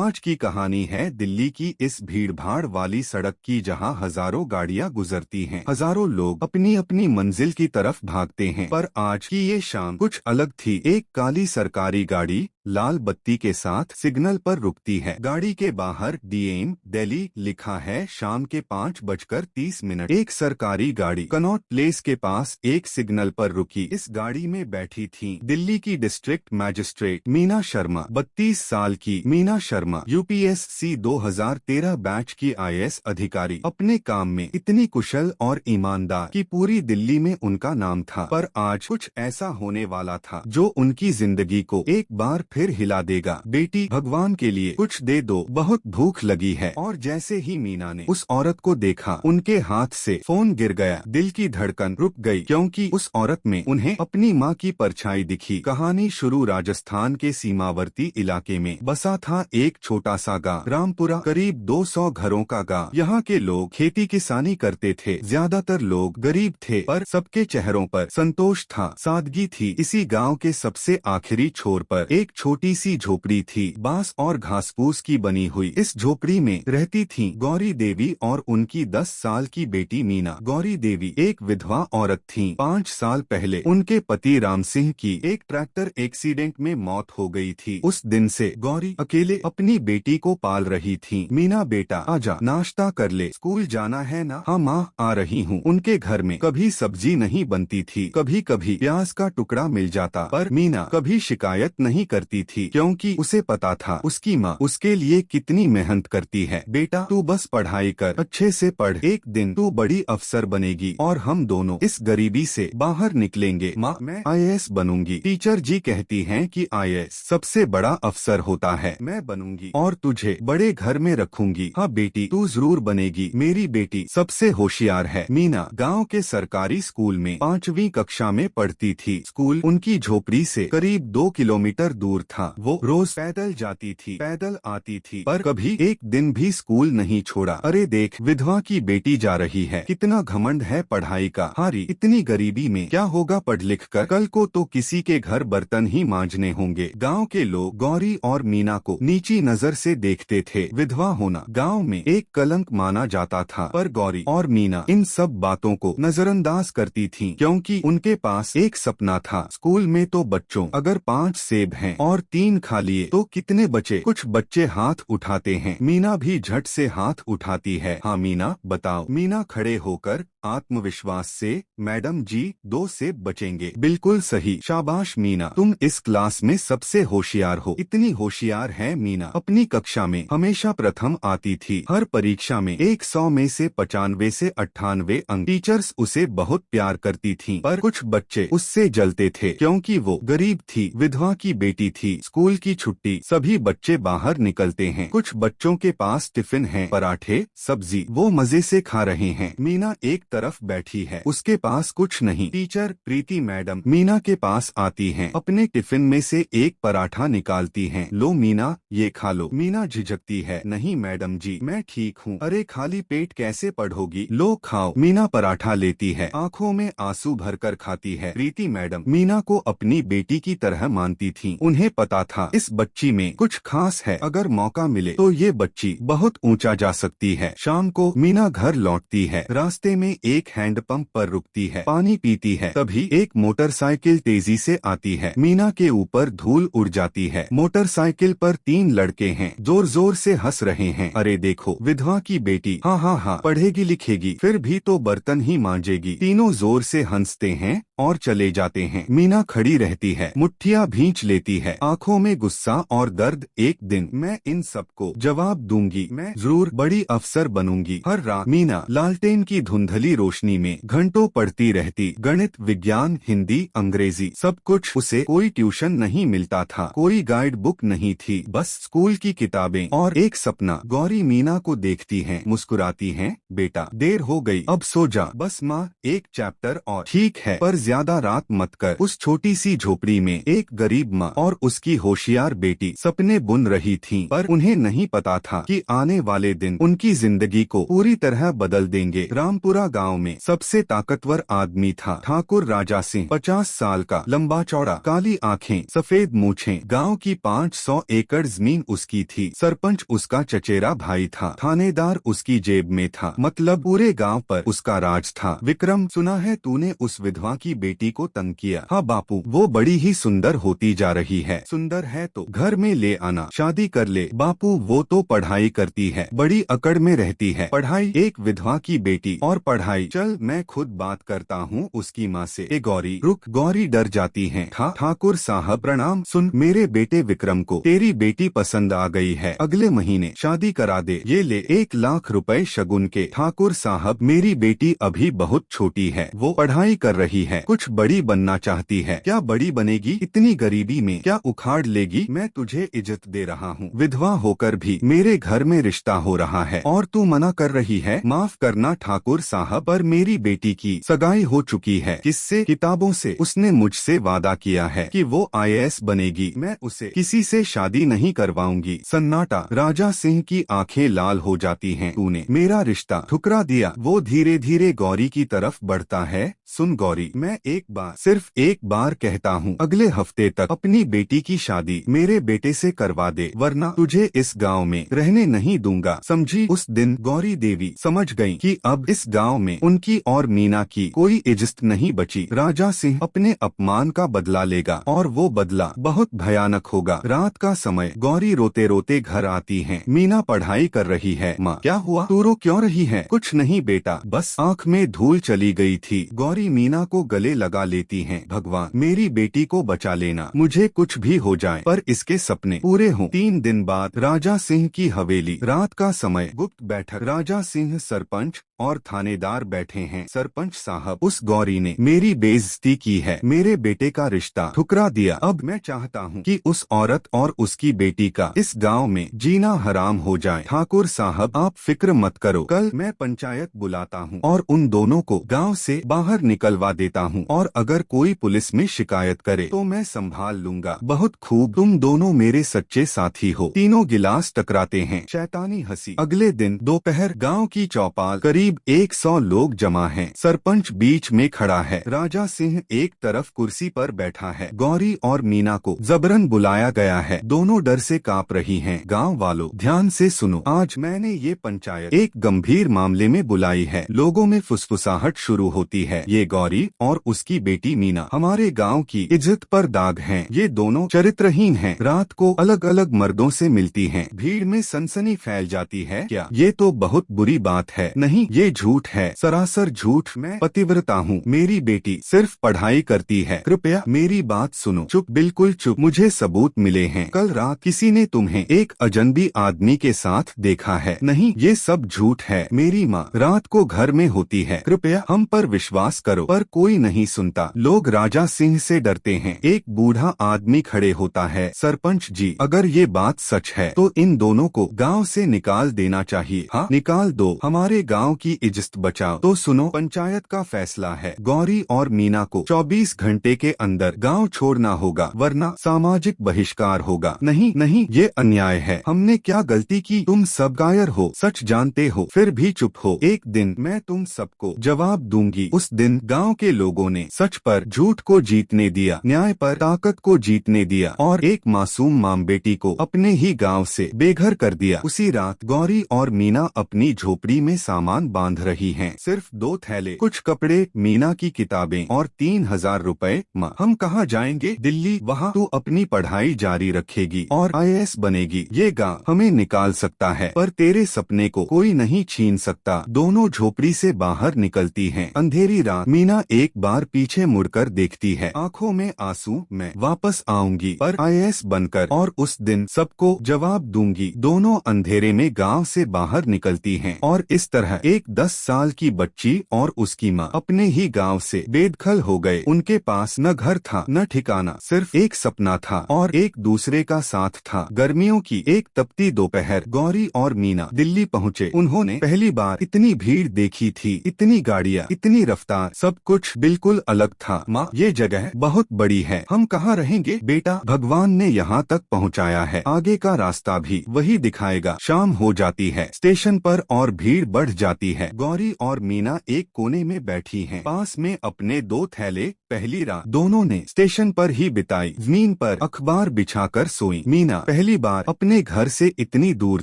आज की कहानी है दिल्ली की इस भीड़भाड़ वाली सड़क की, जहां हजारों गाड़ियां गुजरती हैं। हजारों लोग अपनी अपनी मंजिल की तरफ भागते हैं। पर आज की ये शाम कुछ अलग थी। एक काली सरकारी गाड़ी लाल बत्ती के साथ सिग्नल पर रुकती है। गाड़ी के बाहर डीएम दिल्ली लिखा है। शाम के 5:30। एक सरकारी गाड़ी कनॉट प्लेस के पास एक सिग्नल पर रुकी। इस गाड़ी में बैठी थी दिल्ली की डिस्ट्रिक्ट मैजिस्ट्रेट मीना शर्मा। 32 साल की मीना शर्मा यूपीएससी 2013 बैच की आईएएस अधिकारी। अपने काम में इतनी कुशल और ईमानदार कि पूरी दिल्ली में उनका नाम था। पर आज कुछ ऐसा होने वाला था जो उनकी जिंदगी को एक बार फिर हिला देगा। बेटी, भगवान के लिए कुछ दे दो, बहुत भूख लगी है। और जैसे ही मीना ने उस औरत को देखा, उनके हाथ से फोन गिर गया। दिल की धड़कन रुक गई, क्योंकि उस औरत में उन्हें अपनी मां की परछाई दिखी। कहानी शुरू राजस्थान के सीमावर्ती इलाके में बसा था एक छोटा सा गांव, रामपुरा। करीब 200 घरों का गांव। यहाँ के लोग खेती किसानी करते थे। ज्यादातर लोग गरीब थे, पर सबके चेहरों पर संतोष था, सादगी थी। इसी गांव के सबसे आखिरी छोर पर एक छोटी सी झोपड़ी थी, बांस और घासपूस की बनी हुई। इस झोपड़ी में रहती थी गौरी देवी और उनकी 10 साल की बेटी मीना। गौरी देवी एक विधवा औरत थी। 5 साल पहले उनके पति राम सिंह की एक ट्रैक्टर एक्सीडेंट में मौत हो गई थी। उस दिन से गौरी अकेले अपनी बेटी को पाल रही थी। मीना, बेटा आजा, नाश्ता कर ले, स्कूल जाना है ना? हाँ माँ, आ रही हूँ। उनके घर में कभी सब्जी नहीं बनती थी, कभी कभी प्याज का टुकड़ा मिल जाता, पर मीना कभी शिकायत नहीं करती थी, क्योंकि उसे पता था उसकी माँ उसके लिए कितनी मेहनत करती है। बेटा, तू बस पढ़ाई कर, अच्छे से पढ़, एक दिन तू बड़ी अफसर बनेगी और हम दोनों इस गरीबी से बाहर निकलेंगे। माँ, मैं आईएएस बनूंगी। टीचर जी कहती हैं कि आईएएस सबसे बड़ा अफसर होता है। मैं बनूंगी और तुझे बड़े घर में रखूंगी। हाँ बेटी, तू जरूर बनेगी। मेरी बेटी सबसे होशियार है। मीना गांव के सरकारी स्कूल में 5वीं कक्षा में पढ़ती थी। स्कूल उनकी झोपड़ी से करीब 2 किलोमीटर दूर था। वो रोज पैदल जाती थी, पैदल आती थी, पर कभी एक दिन भी स्कूल नहीं छोड़ा। अरे देख, विधवा की बेटी जा रही है, कितना घमंड है पढ़ाई का। हारी, इतनी गरीबी में क्या होगा पढ़ लिख कर? कल को तो किसी के घर बर्तन ही मांजने होंगे। गांव के लोग गौरी और मीना को नीची नजर से देखते थे। विधवा होना गांव में एक कलंक माना जाता था, पर गौरी और मीना इन सब बातों को नजरअंदाज करती थीं, क्योंकि उनके पास एक सपना था। स्कूल में तो बच्चों, अगर 5 सेब हैं और 3 खा लिए तो कितने बचे? कुछ बच्चे हाथ उठाते हैं। मीना भी झट से हाथ उठाती है। हाँ मीना, बताओ। मीना खड़े होकर आत्मविश्वास से, मैडम जी, 2 सेब बचेंगे। बिल्कुल सही, शाबाश मीना, तुम इस क्लास में सबसे होशियार हो। इतनी होशियार है मीना, अपनी कक्षा में हमेशा प्रथम आती थी। हर परीक्षा में 100 में से 95 से 98 अंक। टीचर्स उसे बहुत प्यार करती थीं, पर कुछ बच्चे उससे जलते थे, क्योंकि वो गरीब थी, विधवा की बेटी थी। स्कूल की छुट्टी, सभी बच्चे बाहर निकलते हैं। कुछ बच्चों के पास टिफिन है, पराठे, सब्जी, वो मजे से खा रहे हैं। मीना एक तरफ बैठी है, उसके पास कुछ नहीं। टीचर प्रीति मैडम मीना के पास आती हैं, अपने टिफिन में से एक पराठा निकालती हैं। लो मीना, ये खा लो। मीना झिझकती है, नहीं मैडम जी, मैं ठीक हूँ। अरे खाली पेट कैसे पढ़ोगी? लो खाओ। मीना पराठा लेती है, आंखों में आंसू भरकर खाती है। प्रीति मैडम मीना को अपनी बेटी की तरह मानती थीं। उन्हें पता था इस बच्ची में कुछ खास है, अगर मौका मिले तो ये बच्ची बहुत ऊंचा जा सकती है। शाम को मीना घर लौटती है, रास्ते में एक हैंडपंप पर रुकती है, पानी पीती है। तभी एक मोटरसाइकिल तेजी से आती है। मीना के ऊपर धूल उड़ जाती है। मोटरसाइकिल पर 3 लड़के हैं, जोर जोर से हंस रहे हैं। अरे देखो, विधवा की बेटी, हाँ हाँ हाँ, पढ़ेगी लिखेगी, फिर भी तो बर्तन ही मांजेगी। तीनों जोर से हंसते हैं और चले जाते हैं। मीना खड़ी रहती है, मुट्ठियां भींच लेती है, आंखों में गुस्सा और दर्द। एक दिन मैं इन सबको जवाब दूंगी, मैं जरूर बड़ी अफसर बनूंगी। हर रात मीना लालटेन की धुंधली रोशनी में घंटों पढ़ती रहती। गणित, विज्ञान, हिंदी, अंग्रेजी, सब कुछ। उसे कोई ट्यूशन नहीं मिलता था, कोई गाइड बुक नहीं थी, बस स्कूल की किताबें और एक सपना। गौरी मीना को देखती हैं, मुस्कुराती हैं, बेटा देर हो गई, अब सो जा। बस माँ, एक चैप्टर और। ठीक है, पर ज्यादा रात मत कर। उस छोटी सी झोपड़ी में एक गरीब माँ और उसकी होशियार बेटी सपने बुन रही थीं, पर उन्हें नहीं पता था कि आने वाले दिन उनकी जिंदगी को पूरी तरह बदल देंगे। रामपुरा गांव में सबसे ताकतवर आदमी था ठाकुर राजा सिंह। 50 साल का, लंबा चौड़ा, काली आंखें, सफेद मूछें। गांव की 500 एकड़ जमीन उसकी थी। सरपंच उसका चचेरा भाई था। थानेदार उसकी जेब में था, मतलब पूरे गांव पर उसका राज था। विक्रम, सुना है तूने उस विधवा की बेटी को तंग किया? हाँ बापू, वो बड़ी ही सुंदर होती जा रही है। सुंदर है तो घर में ले आना, शादी कर ले। बापू, वो तो पढ़ाई करती है, बड़ी अकड़ में रहती है। पढ़ाई? एक विधवा की बेटी और पढ़ाई? चल मैं खुद बात करता हूँ उसकी माँ से। ए गौरी, रुक। गौरी डर जाती है। ठाकुर साहब प्रणाम। सुन, मेरे बेटे विक्रम को तेरी बेटी पसंद आ गई है, अगले महीने शादी करा दे। ये ले 1 लाख रुपए शगुन के। ठाकुर साहब, मेरी बेटी अभी बहुत छोटी है, वो पढ़ाई कर रही है, कुछ बड़ी बनना चाहती है। क्या बड़ी बनेगी? इतनी गरीबी में क्या उखाड़ लेगी? मैं तुझे इज्जत दे रहा हूँ, विधवा होकर भी मेरे घर में रिश्ता हो रहा है और तू मना कर रही है? माफ करना ठाकुर साहब, पर मेरी बेटी की सगाई हो चुकी है। किससे? किताबों से। उसने मुझसे वादा किया है कि वो IAS बनेगी। मैं उसे किसी से शादी नहीं करवाऊंगी। सन्नाटा। राजा सिंह की आंखें लाल हो जाती हैं। तूने मेरा रिश्ता ठुकरा दिया। वो धीरे धीरे गौरी की तरफ बढ़ता है। सुन गौरी, मैं एक बार, सिर्फ एक बार कहता हूँ, अगले हफ्ते तक अपनी बेटी की शादी मेरे बेटे से करवा दे, वरना तुझे इस गांव में रहने नहीं दूंगा, समझी? उस दिन गौरी देवी समझ गई कि अब इस गांव में उनकी और मीना की कोई इज्जत नहीं बची। राजा सिंह अपने अपमान का बदला लेगा और वो बदला बहुत भयानक होगा। रात का समय, गौरी रोते रोते घर आती है। मीना पढ़ाई कर रही है। माँ, क्या हुआ? तू रो क्यों रही है? कुछ नहीं बेटा, बस आँख में धूल चली गई थी। गौरी मीना को गले लगा लेती हैं। भगवान, मेरी बेटी को बचा लेना, मुझे कुछ भी हो जाए पर इसके सपने पूरे हों। 3 दिन बाद राजा सिंह की हवेली। रात का समय, गुप्त बैठक। राजा सिंह, सरपंच और थानेदार बैठे हैं। सरपंच साहब, उस गौरी ने मेरी बेइज्जती की है, मेरे बेटे का रिश्ता ठुकरा दिया। अब मैं चाहता हूँ कि उस औरत और उसकी बेटी का इस गांव में जीना हराम हो जाए। ठाकुर साहब, आप फिक्र मत करो, कल मैं पंचायत बुलाता हूँ और उन दोनों को गांव से बाहर निकलवा देता हूँ, और अगर कोई पुलिस में शिकायत करे तो मैं संभाल लूंगा। बहुत खूब, तुम दोनों मेरे सच्चे साथी हो। तीनों गिलास टकराते हैं। शैतानी हंसी। अगले दिन दोपहर, गांव की चौपाल, करीब 100 लोग जमा हैं। सरपंच बीच में खड़ा है। राजा सिंह एक तरफ कुर्सी पर बैठा है। गौरी और मीना को जबरन बुलाया गया है। दोनों डर से कांप रही हैं। गांव वालों, ध्यान से सुनो, आज मैंने ये पंचायत एक गंभीर मामले में बुलाई है। लोगों में फुसफुसाहट शुरू होती है। ये गौरी और उसकी बेटी मीना हमारे गांव की इज्जत पर दाग हैं। ये दोनों चरित्रहीन हैं। रात को अलग अलग मर्दों से मिलती हैं। भीड़ में सनसनी फैल जाती है। क्या ये तो बहुत बुरी बात है? नहीं, ये झूठ है, सरासर झूठ। मैं पतिव्रता हूँ, मेरी बेटी सिर्फ पढ़ाई करती है। कृपया मेरी बात सुनो। चुप, बिल्कुल चुप, मुझे सबूत मिले हैं। कल रात किसी ने तुम्हें एक अजनबी आदमी के साथ देखा है। नहीं, ये सब झूठ है। मेरी माँ रात को घर में होती है, कृपया हम पर विश्वास करो। पर कोई नहीं सुनता। लोग राजा सिंह से डरते हैं। एक बूढ़ा आदमी खड़े होता है। सरपंच जी, अगर ये बात सच है तो इन दोनों को गांव से निकाल देना चाहिए। हाँ, निकाल दो, हमारे गांव की इज्जत बचाओ। तो सुनो, पंचायत का फैसला है, गौरी और मीना को 24 घंटे के अंदर गांव छोड़ना होगा, वरना सामाजिक बहिष्कार होगा। नहीं नहीं, ये अन्याय है। हमने क्या गलती की? तुम सब कायर हो, सच जानते हो, फिर भी चुप हो। एक दिन मैं तुम सबको जवाब दूंगी। उस दिन गांव के लोगों ने सच पर झूठ को जीतने दिया, न्याय पर ताकत को जीतने दिया और एक मासूम मां बेटी को अपने ही गांव से बेघर कर दिया। उसी रात गौरी और मीना अपनी झोपड़ी में सामान बांध रही हैं। सिर्फ 2 थैले, कुछ कपड़े, मीना की किताबें और 3000 रुपए। माँ, हम कहाँ जाएंगे? दिल्ली। वहाँ तू अपनी पढ़ाई जारी रखेगी और IAS बनेगी। ये गांव हमें निकाल सकता है पर तेरे सपने को कोई नहीं छीन सकता। दोनों झोपड़ी से बाहर निकलती हैं। अंधेरी रात। मीना एक बार पीछे मुड़कर देखती है, आंखों में आंसू। मैं वापस आऊंगी पर IAS बनकर, और उस दिन सबको जवाब दूंगी। दोनों अंधेरे में गांव से बाहर निकलती हैं और इस तरह एक एक 10 साल की बच्ची और उसकी माँ अपने ही गांव से बेदखल हो गए। उनके पास न घर था न ठिकाना, सिर्फ एक सपना था और एक दूसरे का साथ था। गर्मियों की एक तपती दोपहर गौरी और मीना दिल्ली पहुँचे। उन्होंने पहली बार इतनी भीड़ देखी थी, इतनी गाड़ियाँ, इतनी रफ्तार, सब कुछ बिल्कुल अलग था। माँ, ये जगह बहुत बड़ी है, हम कहाँ रहेंगे? बेटा, भगवान ने यहाँ तक पहुँचाया है, आगे का रास्ता भी वही दिखाएगा। शाम हो जाती है, स्टेशन पर और भीड़ बढ़ जाती है। गौरी और मीना एक कोने में बैठी हैं, पास में अपने 2 थैले। पहली रात दोनों ने स्टेशन पर ही बिताई, जमीन पर अखबार बिछाकर सोई। मीना पहली बार अपने घर से इतनी दूर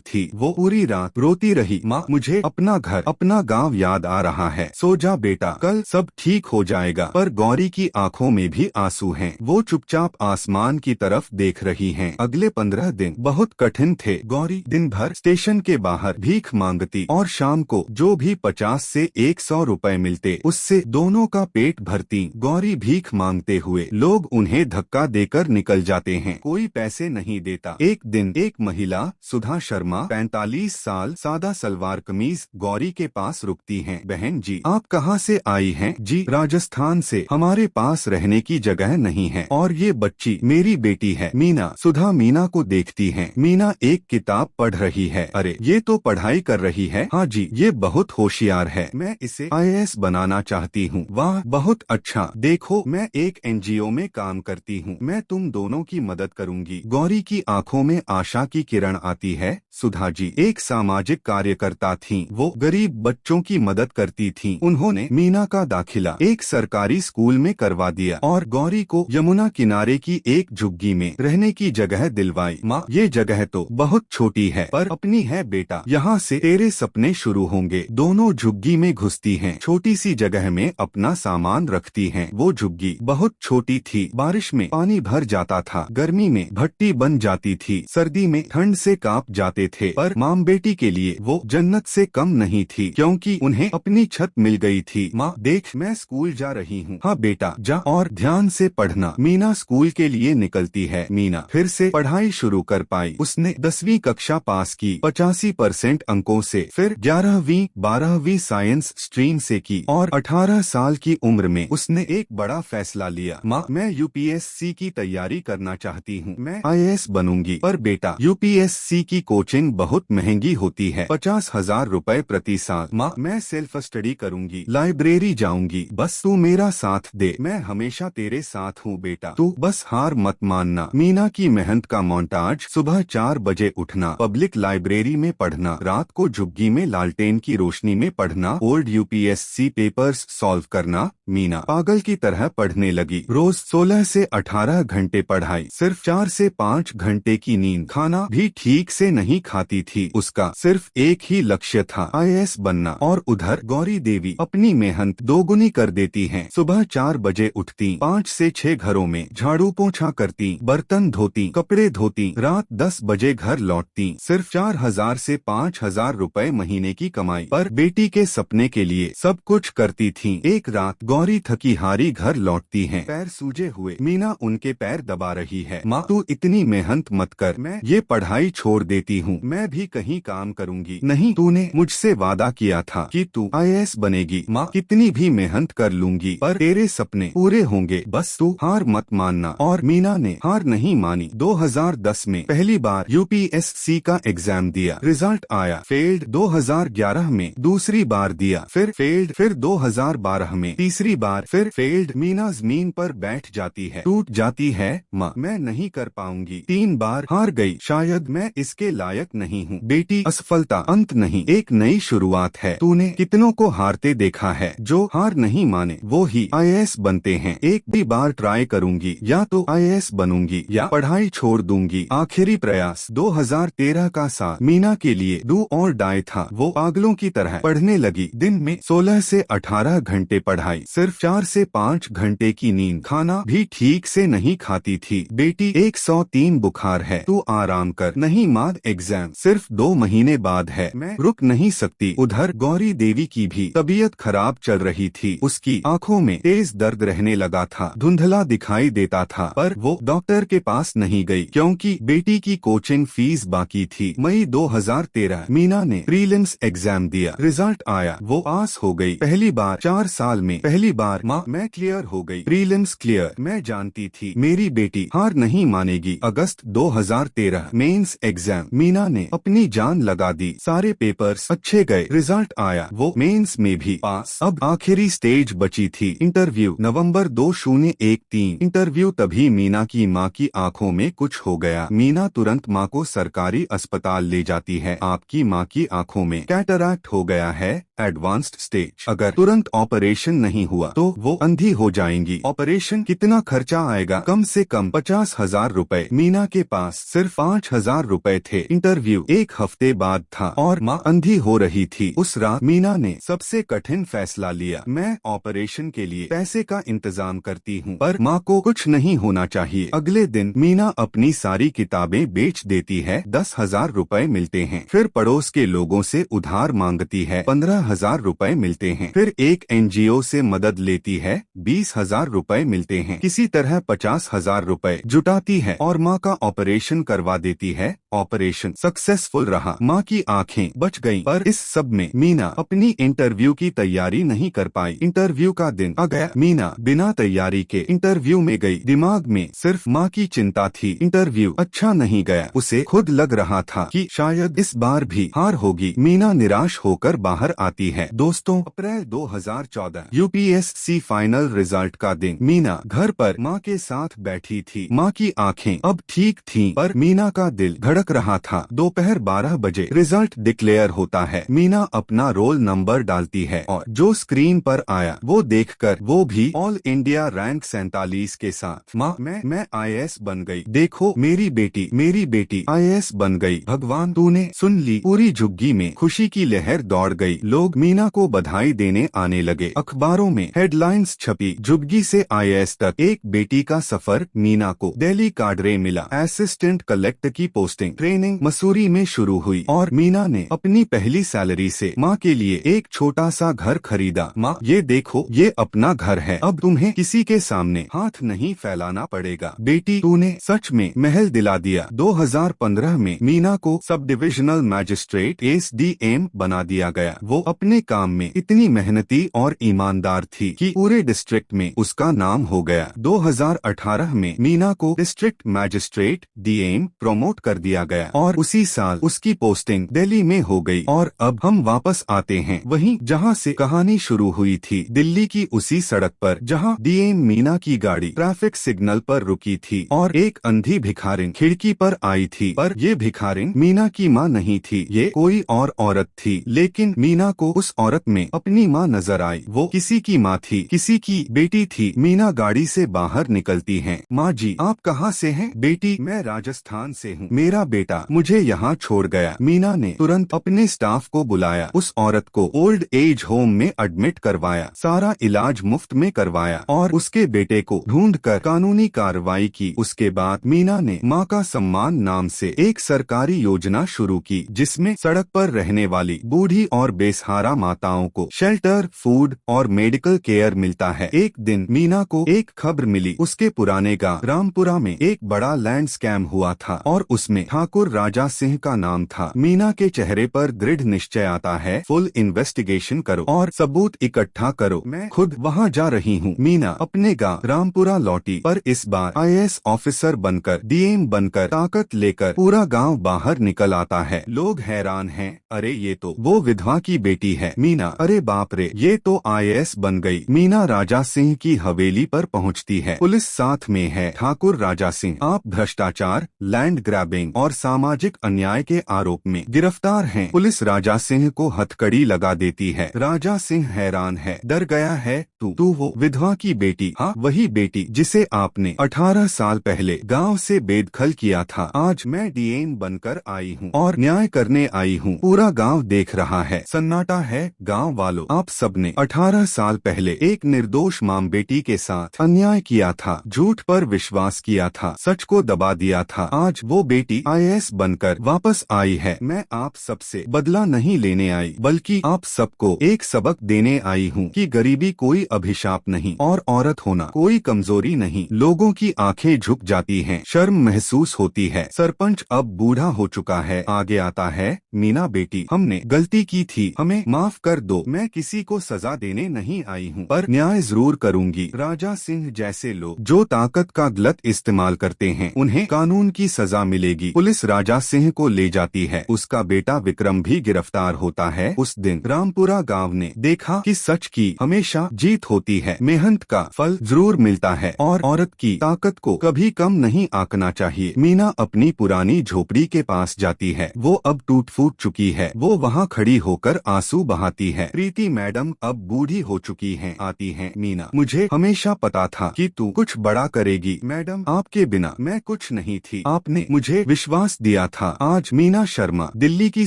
थी, वो पूरी रात रोती रही। माँ, मुझे अपना घर, अपना गांव याद आ रहा है। सो जा बेटा, कल सब ठीक हो जाएगा। पर गौरी की आंखों में भी आंसू हैं। वो चुपचाप आसमान की तरफ देख रही हैं। अगले 15 दिन बहुत कठिन थे। गौरी दिन भर स्टेशन के बाहर भीख मांगती और शाम को जो भी 50 से 100 रुपए मिलते उससे दोनों का पेट भरती। गौरी भीख मांगते हुए लोग उन्हें धक्का देकर निकल जाते हैं, कोई पैसे नहीं देता। एक दिन एक महिला सुधा शर्मा 45 साल सादा सलवार कमीज गौरी के पास रुकती हैं। बहन जी, आप कहाँ से आई हैं? जी, राजस्थान से। हमारे पास रहने की जगह नहीं है और ये बच्ची मेरी बेटी है मीना। सुधा मीना को देखती है। मीना एक किताब पढ़ रही है। अरे, ये तो पढ़ाई कर रही है। हाँ जी, ये बहुत होशियार है, मैं इसे IAS बनाना चाहती हूँ। वाह, बहुत अच्छा। देखो, मैं एक NGO में काम करती हूँ, मैं तुम दोनों की मदद करूँगी। गौरी की आंखों में आशा की किरण आती है। सुधा जी एक सामाजिक कार्यकर्ता थीं, वो गरीब बच्चों की मदद करती थीं। उन्होंने मीना का दाखिला एक सरकारी स्कूल में करवा दिया और गौरी को यमुना किनारे की एक झुग्गी में रहने की जगह दिलवाई। माँ, ये जगह तो बहुत छोटी है पर अपनी है बेटा, यहाँ से तेरे सपने शुरू होंगे। दोनों झुग्गी में घुसती हैं, छोटी सी जगह में अपना सामान रखती हैं। वो झुग्गी बहुत छोटी थी, बारिश में पानी भर जाता था, गर्मी में भट्टी बन जाती थी, सर्दी में ठंड से कांप जाते थे। पर माँ बेटी के लिए वो जन्नत से कम नहीं थी, क्योंकि उन्हें अपनी छत मिल गई थी। माँ देख, मैं स्कूल जा रही हूँ। हाँ बेटा, जा और ध्यान से पढ़ना। मीना स्कूल के लिए निकलती है। मीना फिर से पढ़ाई शुरू कर पाई। उसने 10वीं कक्षा पास की 85% अंकों से, फिर 11वीं 12वीं साइंस स्ट्रीम से की और 18 साल की उम्र में उसने एक बड़ा फैसला लिया। माँ, मैं UPSC की तैयारी करना चाहती हूँ, मैं IAS बनूंगी। पर बेटा, UPSC की कोचिंग बहुत महंगी होती है, 50,000 रुपए प्रति साल। माँ, मैं सेल्फ स्टडी करूंगी, लाइब्रेरी जाऊंगी, बस तू मेरा साथ दे। मैं हमेशा तेरे साथ हूँ बेटा, तू बस हार मत मानना। मीना की मेहनत का मोन्टाज: सुबह 4 बजे उठना, पब्लिक लाइब्रेरी में पढ़ना, रात को झुग्गी में लालटेन की रोशनी में पढ़ना, ओल्ड UPSC पेपर्स सॉल्व करना। मीना पागल की तरह पढ़ने लगी। रोज 16 से 18 घंटे पढ़ाई, सिर्फ 4 से 5 घंटे की नींद, खाना भी ठीक से नहीं खाती थी। उसका सिर्फ एक ही लक्ष्य था, IAS बनना। और उधर गौरी देवी अपनी मेहनत दोगुनी कर देती हैं। सुबह 4 बजे उठती, 5 से 6 घरों में झाड़ू पोछा करती, बर्तन धोती, कपड़े धोती, रात 10 बजे घर लौटती। सिर्फ 4,000 से 5,000 रुपए महीने की कमाई, पर बेटी के सपने के लिए सब कुछ करती थी। एक रात गौरी थकी हारी घर लौटती हैं, पैर सूजे हुए। मीना उनके पैर दबा रही है। माँ, तू इतनी मेहनत मत कर, मैं ये पढ़ाई छोड़ देती हूँ, मैं भी कहीं काम करूँगी। नहीं, तूने मुझसे वादा किया था कि तू IAS बनेगी। माँ, कितनी भी मेहनत कर लूंगी पर तेरे सपने पूरे होंगे, बस तू हार मत मानना। और मीना ने हार नहीं मानी। 2010 में पहली बार UPSC का एग्जाम दिया, रिजल्ट आया, फेल्ड। 2011 में दूसरी बार दिया, फिर फेल्ड, फिर 2012 में तीसरी बार, फिर फेल्ड। मीना जमीन पर बैठ जाती है, टूट जाती है। माँ, मैं नहीं कर पाऊंगी। 3 बार हार गई, शायद मैं इसके लायक नहीं हूँ। बेटी, असफलता अंत नहीं, एक नई शुरुआत है। तूने कितनों को हारते देखा है, जो हार नहीं माने वो ही IAS बनते हैं। एक भी बार ट्राई करूंगी, या तो IAS बनूंगी या पढ़ाई छोड़ दूंगी। आखिरी प्रयास। 2013 का साल मीना के लिए डू और डाई था। वो पागलों की तरह पढ़ने लगी, दिन में 16 से 18 घंटे पढ़ाई, सिर्फ 4 से 5 घंटे की नींद, खाना भी ठीक से नहीं खाती थी। बेटी, 103 बुखार है, तू आराम कर। नहीं माँ, एग्जाम सिर्फ 2 महीने बाद है, मैं रुक नहीं सकती। उधर गौरी देवी की भी तबीयत खराब चल रही थी। उसकी आंखों में तेज दर्द रहने लगा था, धुंधला दिखाई देता था, पर वो डॉक्टर के पास नहीं गई क्योंकि बेटी की कोचिंग फीस बाकी थी। मई 2013 मीना ने प्रीलिम्स एग्जाम दिया। दिया। रिजल्ट आया, वो पास हो गई। पहली बार 4 साल में, पहली बार। माँ, मैं क्लियर हो गई। Prelims clear. मैं जानती थी मेरी बेटी हार नहीं मानेगी। अगस्त 2013 मेंस एग्जाम। मीना ने अपनी जान लगा दी। सारे पेपर्स अच्छे गए। रिजल्ट आया, वो मेंस में भी पास। अब आखिरी स्टेज बची थी, इंटरव्यू। नवंबर 2013 इंटरव्यू। तभी मीना की माँ की आंखों में कुछ हो गया। मीना तुरंत माँ को सरकारी अस्पताल ले जाती है। आपकी माँ की आंखों में कैटरैक्ट हो गया है, एडवांस्ड स्टेज। अगर तुरंत ऑपरेशन नहीं हुआ तो वो अंधी हो जाएंगी। ऑपरेशन कितना खर्चा आएगा? कम से कम 50,000 रुपए। मीना के पास सिर्फ 5,000 रुपए थे। इंटरव्यू 1 हफ्ते बाद था और माँ अंधी हो रही थी। उस रात मीना ने सबसे कठिन फैसला लिया। मैं ऑपरेशन के लिए पैसे का इंतजाम करती हूँ, पर माँ को कुछ नहीं होना चाहिए। अगले दिन मीना अपनी सारी किताबें बेच देती है। 10,000 रुपए मिलते हैं। फिर पड़ोस के लोगों से उधार मांगती है। 15,000 रुपए मिलते हैं। फिर एक एनजीओ से मदद लेती है। 20,000 रुपए मिलते हैं। किसी तरह 50,000 रुपए जुटाती है और माँ का ऑपरेशन करवा देती है। ऑपरेशन सक्सेसफुल रहा। माँ की आंखें बच गईं, पर इस सब में मीना अपनी इंटरव्यू की तैयारी नहीं कर पाई। इंटरव्यू का दिन आ गया। मीना बिना तैयारी के इंटरव्यू में गई। दिमाग में सिर्फ माँ की चिंता थी। इंटरव्यू अच्छा नहीं गया। उसे खुद लग रहा था कि शायद इस बार भी हार होगी। मीना निराश होकर बाहर आती है। दोस्तों, अप्रैल 2014 यूपीएससी फाइनल रिजल्ट का दिन। मीना घर पर माँ के साथ बैठी थी। माँ की आंखें अब ठीक थीं, पर मीना का दिल धड़क रहा था। दोपहर 12 बजे रिजल्ट डिक्लेयर होता है। मीना अपना रोल नंबर डालती है और जो स्क्रीन पर आया वो देखकर वो भी ऑल इंडिया रैंक 47 के साथ। माँ, मैं आईएएस बन गई। देखो मेरी बेटी आईएएस बन गई। भगवान, तूने सुन ली। पूरी झुग्गी में खुशी की लहर दौड़ गई। लोग मीना को बधाई देने आने लगे। अखबारों में हेडलाइंस छपी, झुग्गी से आईएएस तक एक बेटी का सफर। मीना को दिल्ली काडरे मिला। असिस्टेंट कलेक्टर की पोस्टिंग। ट्रेनिंग मसूरी में शुरू हुई और मीना ने अपनी पहली सैलरी से माँ के लिए एक छोटा सा घर खरीदा। माँ, ये देखो, ये अपना घर है। अब तुम्हें किसी के सामने हाथ नहीं फैलाना पड़ेगा। बेटी, तूने सच में महल दिला दिया। 2015 में मीना को सब डिविजनल मैजिस्ट्रेट एसडीएम बना दिया गया। वो अपने काम में इतनी मेहनती और ईमानदार थी कि पूरे डिस्ट्रिक्ट में उसका नाम हो गया। 2018 में मीना को डिस्ट्रिक्ट मैजिस्ट्रेट डीएम प्रमोट कर दिया गया और उसी साल उसकी पोस्टिंग दिल्ली में हो गई। और अब हम वापस आते हैं वहीं जहां से कहानी शुरू हुई थी। दिल्ली की उसी सड़क पर जहां डीएम मीना की गाड़ी ट्रैफिक सिग्नल पर रुकी थी और एक अंधी भिखारिन खिड़की पर आई थी। पर ये भिखारिन मीना की माँ नहीं थी, ये कोई और औरत थी। लेकिन मीना को उस औरत में अपनी माँ नजर आई। वो किसी की माँ थी, किसी की बेटी थी। मीना गाड़ी से बाहर निकलती है। माँ जी, आप कहाँ से हैं? बेटी, मैं राजस्थान से हूँ। मेरा बेटा मुझे यहाँ छोड़ गया। मीना ने तुरंत अपने स्टाफ को बुलाया। उस औरत को ओल्ड एज होम में एडमिट करवाया। सारा इलाज मुफ्त में करवाया और उसके बेटे को ढूंढकर कानूनी कार्रवाई की। उसके बाद मीना ने माँ का सम्मान नाम से एक सरकारी योजना शुरू की, जिसमें सड़क पर रहने वाली बूढ़ी और बेसहारा माताओं को शेल्टर, फूड और मेडिकल केयर मिलता है। एक दिन मीना को एक खबर मिली। उसके पुराने गांव रामपुरा में एक बड़ा लैंड स्कैम हुआ था और उसमें ठाकुर राजा सिंह का नाम था। मीना के चेहरे पर दृढ़ निश्चय आता है। फुल इन्वेस्टिगेशन करो और सबूत इकट्ठा करो। मैं खुद वहाँ जा रही हूँ। मीना अपने गांव रामपुरा लौटी, पर इस बार आईएएस ऑफिसर बनकर, डीएम बनकर, ताकत लेकर। पूरा गांव बाहर निकल आता है। लोग हैरान हैं। अरे ये तो वो विधवा की बेटी है। मीना, अरे बाप रे, ये तो आईएएस बन गई। मीना राजा सिंह की हवेली पर पहुंचती है। पुलिस साथ में है। ठाकुर राजा सिंह, आप भ्रष्टाचार, लैंड ग्रैबिंग और सामाजिक अन्याय के आरोप में गिरफ्तार हैं। पुलिस राजा सिंह को हथकड़ी लगा देती है। राजा सिंह हैरान है, डर गया है। तू वो विधवा की बेटी? हाँ, वही बेटी जिसे आपने 18 साल पहले गांव से बेदखल किया था। आज मैं डीएम बनकर आई हूँ और न्याय करने आई हूँ। पूरा गांव देख रहा है, सन्नाटा है। गांव वालों, आप सबने 18 साल पहले एक निर्दोष मां बेटी के साथ अन्याय किया था, झूठ पर विश्वास किया था, सच को दबा दिया था। आज वो बेटी आईएएस बनकर वापस आई है। मैं आप सबसे बदला नहीं लेने आई, बल्कि आप सबको एक सबक देने आई हूँ कि गरीबी कोई अभिशाप नहीं और औरत होना कोई कमजोरी नहीं। लोगों की आंखें झुक जाती हैं, शर्म महसूस होती है। सरपंच अब बूढ़ा हो चुका है। आगे आता है, मीना बेटी, हमने गलती गलती की थी, हमें माफ कर दो। मैं किसी को सजा देने नहीं आई हूँ, पर न्याय जरूर करूंगी। राजा सिंह जैसे लोग जो ताकत का गलत इस्तेमाल करते हैं, उन्हें कानून की सजा मिलेगी। पुलिस राजा सिंह को ले जाती है। उसका बेटा विक्रम भी गिरफ्तार होता है। उस दिन रामपुरा गांव ने देखा कि सच की हमेशा जीत होती है, मेहनत का फल जरूर मिलता है और औरत की ताकत को कभी कम नहीं आंकना चाहिए। मीना अपनी पुरानी झोपड़ी के पास जाती है। वो अब टूट फूट चुकी है। वो वहाँ खड़ी होकर आंसू बहाती है। प्रीति मैडम अब बूढ़ी हो चुकी हैं। आती हैं। मीना, मुझे हमेशा पता था कि तू कुछ बड़ा करेगी। मैडम, आपके बिना मैं कुछ नहीं थी। आपने मुझे विश्वास दिया था। आज मीना शर्मा दिल्ली की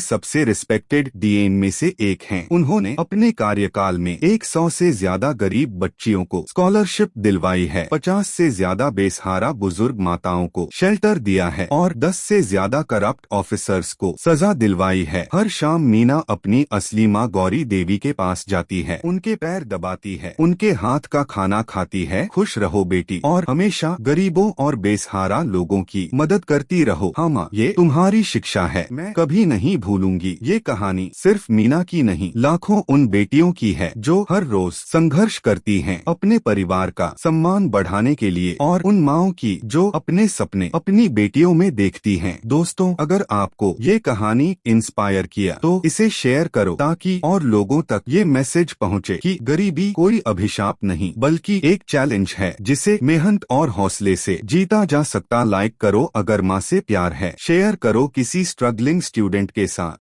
सबसे रिस्पेक्टेड डीएन में से एक हैं। उन्होंने अपने कार्यकाल में 100 से ज्यादा गरीब बच्चियों को स्कॉलरशिप दिलवाई है, 50 से ज्यादा बेसहारा बुजुर्ग माताओं को शेल्टर दिया है और 10 से ज्यादा करप्ट ऑफिसर्स को सजा दिलवाई है। हर शाम मीना अपनी असली माँ गौरी देवी के पास जाती है, उनके पैर दबाती है, उनके हाथ का खाना खाती है। खुश रहो बेटी और हमेशा गरीबों और बेसहारा लोगों की मदद करती रहो। हाँ माँ, ये तुम्हारी शिक्षा है, मैं कभी नहीं भूलूंगी। ये कहानी सिर्फ मीना की नहीं, लाखों उन बेटियों की है जो हर रोज संघर्ष करती हैं अपने परिवार का सम्मान बढ़ाने के लिए, और उन माँओं की जो अपने सपने अपनी बेटियों में देखती हैं। दोस्तों, अगर आपको ये कहानी इंस्पायर किया तो इसे शेयर करो, ताकि और लोगों तक ये मैसेज पहुँचे कि गरीबी कोई अभिशाप नहीं, बल्कि एक चैलेंज है जिसे मेहनत और हौसले से जीता जा सकता। लाइक करो अगर माँ से प्यार है, शेयर करो किसी स्ट्रगलिंग स्टूडेंट के साथ।